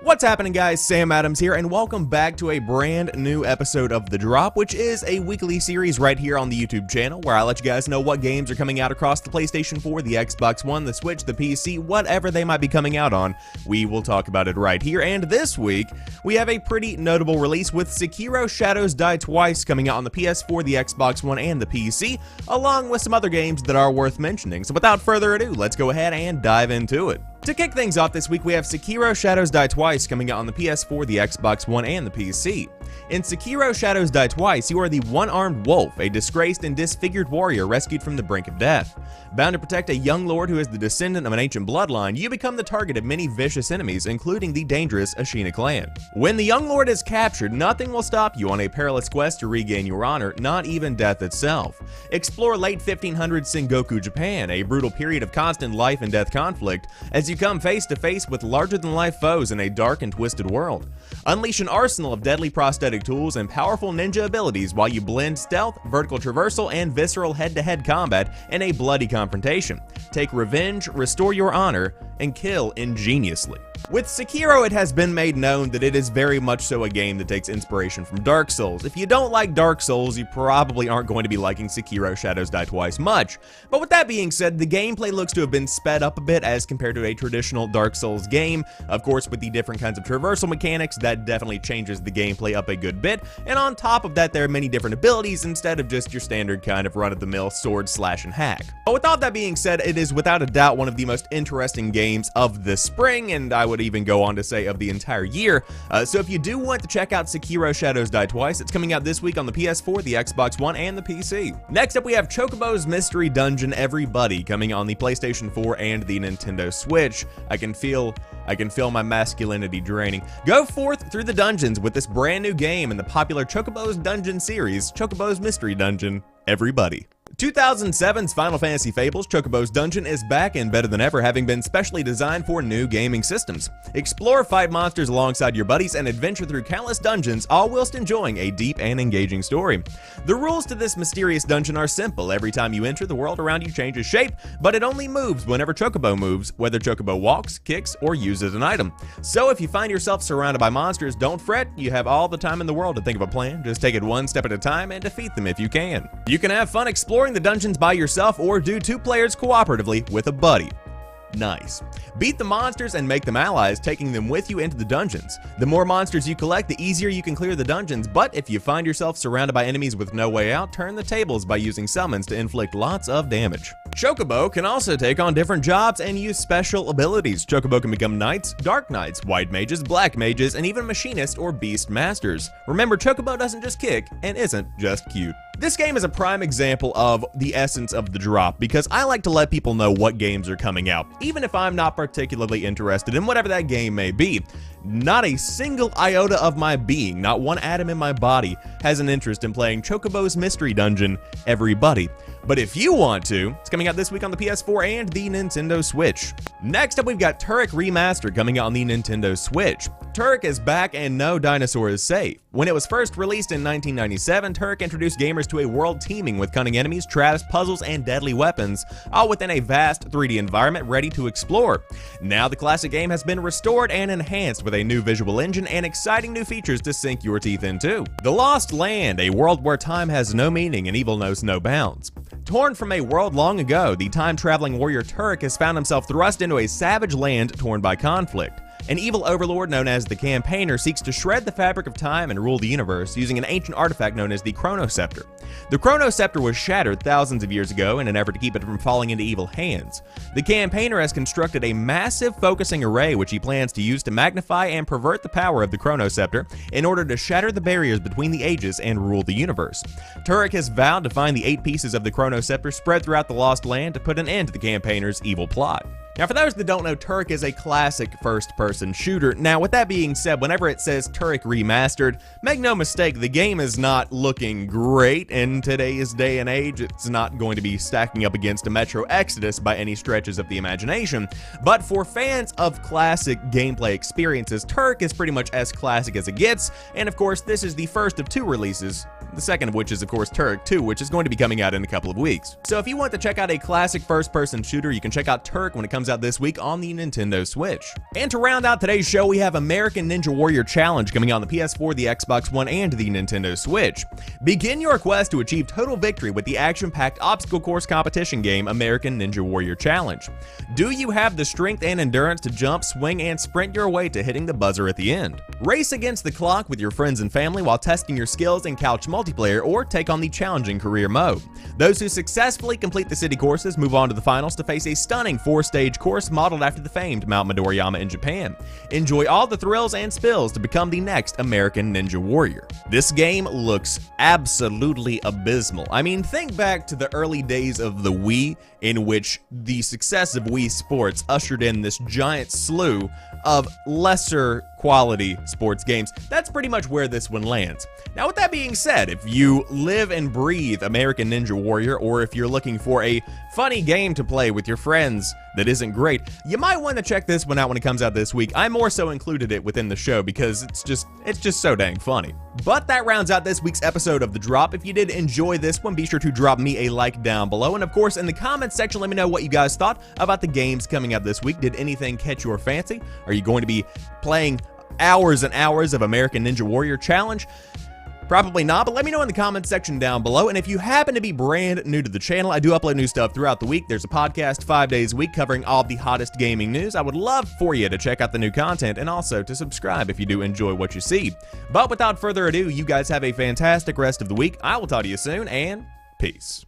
What's happening, guys? Sam Adams here, and welcome back to a brand new episode of The Drop, which is a weekly series right here on the YouTube channel where I let you guys know what games are coming out across the PlayStation 4, the Xbox One, the Switch, the PC, whatever they might be coming out on. We will talk about it right here, and this week we have a pretty notable release with Sekiro Shadows Die Twice coming out on the PS4, the Xbox One, and the PC, along with some other games that are worth mentioning. So without further ado, let's go ahead and dive into it. To kick things off this week, we have Sekiro Shadows Die Twice coming out on the PS4, the Xbox One, and the PC. In Sekiro Shadows Die Twice, you are the one-armed wolf, a disgraced and disfigured warrior rescued from the brink of death. Bound to protect a young lord who is the descendant of an ancient bloodline, you become the target of many vicious enemies, including the dangerous Ashina clan. When the young lord is captured, nothing will stop you on a perilous quest to regain your honor, not even death itself. Explore late 1500s Sengoku Japan, a brutal period of constant life and death conflict, as you come face to face with larger-than-life foes in a dark and twisted world. Unleash an arsenal of deadly prosthetic tools and powerful ninja abilities while you blend stealth, vertical traversal, and visceral head-to-head combat in a bloody confrontation. Take revenge, restore your honor, and kill ingeniously. With Sekiro, it has been made known that it is very much so a game that takes inspiration from Dark Souls. If you don't like Dark Souls, you probably aren't going to be liking Sekiro Shadows Die Twice much. But with that being said, the gameplay looks to have been sped up a bit as compared to a traditional Dark Souls game. Of course, with the different kinds of traversal mechanics, that definitely changes the gameplay up a good bit. And on top of that, there are many different abilities instead of just your standard kind of run-of-the-mill sword slash and hack. But with all that being said, it is without a doubt one of the most interesting games of the spring, and I would even go on to say of the entire year. So if you do want to check out Sekiro Shadows Die Twice, it's coming out this week on the PS4, the Xbox One, and the PC. Next up, we have Chocohbo's Mystery Dungeon Everybody coming on the PlayStation 4 and the Nintendo Switch. I can feel my masculinity draining. Go forth through the dungeons with this brand new game in the popular Chocohbo's Dungeon series, Chocohbo's Mystery Dungeon Everybody. 2007's Final Fantasy Fables Chocohbo's Dungeon is back and better than ever, having been specially designed for new gaming systems. Explore, fight monsters alongside your buddies, and adventure through countless dungeons, all whilst enjoying a deep and engaging story. The rules to this mysterious dungeon are simple. Every time you enter, the world around you changes shape, but it only moves whenever Chocohbo moves, whether Chocohbo walks, kicks, or uses an item. So if you find yourself surrounded by monsters, don't fret. You have all the time in the world to think of a plan. Just take it one step at a time and defeat them if you can. You can have fun exploring the dungeons by yourself or do two players cooperatively with a buddy. Nice. Beat the monsters and make them allies, taking them with you into the dungeons. The more monsters you collect, the easier you can clear the dungeons, but if you find yourself surrounded by enemies with no way out, turn the tables by using summons to inflict lots of damage. Chocohbo can also take on different jobs and use special abilities. Chocohbo can become knights, dark knights, white mages, black mages, and even machinists or beast masters. Remember, Chocohbo doesn't just kick and isn't just cute. This game is a prime example of the essence of The Drop, because I like to let people know what games are coming out, even if I'm not particularly interested in whatever that game may be. Not a single iota of my being, not one atom in my body, has an interest in playing Chocohbo's Mystery Dungeon Everybody. But if you want to, it's coming out this week on the PS4 and the Nintendo Switch. Next up, we've got Turok Remastered coming out on the Nintendo Switch. Turok is back and no dinosaur is safe. When it was first released in 1997, Turok introduced gamers to a world teeming with cunning enemies, traps, puzzles, and deadly weapons, all within a vast 3D environment ready to explore. Now the classic game has been restored and enhanced with a new visual engine and exciting new features to sink your teeth into. The Lost Land, a world where time has no meaning and evil knows no bounds. Torn from a world long ago, the time-traveling warrior Turok has found himself thrust into a savage land torn by conflict. An evil overlord known as the Campaigner seeks to shred the fabric of time and rule the universe using an ancient artifact known as the Chronoscepter. The Chronoscepter was shattered thousands of years ago in an effort to keep it from falling into evil hands. The Campaigner has constructed a massive focusing array which he plans to use to magnify and pervert the power of the Chronoscepter in order to shatter the barriers between the ages and rule the universe. Turok has vowed to find the 8 pieces of the Chronoscepter spread throughout the Lost Land to put an end to the Campaigner's evil plot. Now, for those that don't know, Turok is a classic first-person shooter. Now, with that being said, whenever it says Turok Remastered, make no mistake, the game is not looking great in today's day and age. It's not going to be stacking up against a Metro Exodus by any stretches of the imagination. But for fans of classic gameplay experiences, Turok is pretty much as classic as it gets. And of course, this is the first of 2 releases. The second of which is, of course, Turok 2, which is going to be coming out in a couple of weeks. So if you want to check out a classic first-person shooter, you can check out Turok when it comes comes out this week on the Nintendo Switch. And to round out today's show, we have American Ninja Warrior Challenge coming on the PS4, the Xbox One, and the Nintendo Switch. Begin your quest to achieve total victory with the action-packed obstacle course competition game American Ninja Warrior Challenge. Do you have the strength and endurance to jump, swing, and sprint your way to hitting the buzzer at the end? Race against the clock with your friends and family while testing your skills in couch multiplayer, or take on the challenging career mode. Those who successfully complete the city courses move on to the finals to face a stunning 4-stage course modeled after the famed Mount Midoriyama in Japan. Enjoy all the thrills and spills to become the next American Ninja Warrior. This game looks absolutely abysmal. I mean, think back to the early days of the Wii, in which the success of Wii Sports ushered in this giant slew of lesser quality sports games. That's pretty much where this one lands. Now, with that being said, if you live and breathe American Ninja Warrior, or if you're looking for a funny game to play with your friends that isn't great, you might want to check this one out when it comes out this week. I more so included it within the show because it's just so dang funny. But that rounds out this week's episode of The Drop. If you did enjoy this one, be sure to drop me a like down below. And of course, in the comments section, let me know what you guys thought about the games coming out this week. Did anything catch your fancy? Are you going to be playing hours and hours of American Ninja Warrior Challenge? Probably not, but let me know in the comments section down below. And if you happen to be brand new to the channel, I do upload new stuff throughout the week. There's a podcast 5 days a week covering all of the hottest gaming news. I would love for you to check out the new content and also to subscribe if you do enjoy what you see. But without further ado, you guys have a fantastic rest of the week. I will talk to you soon, and peace.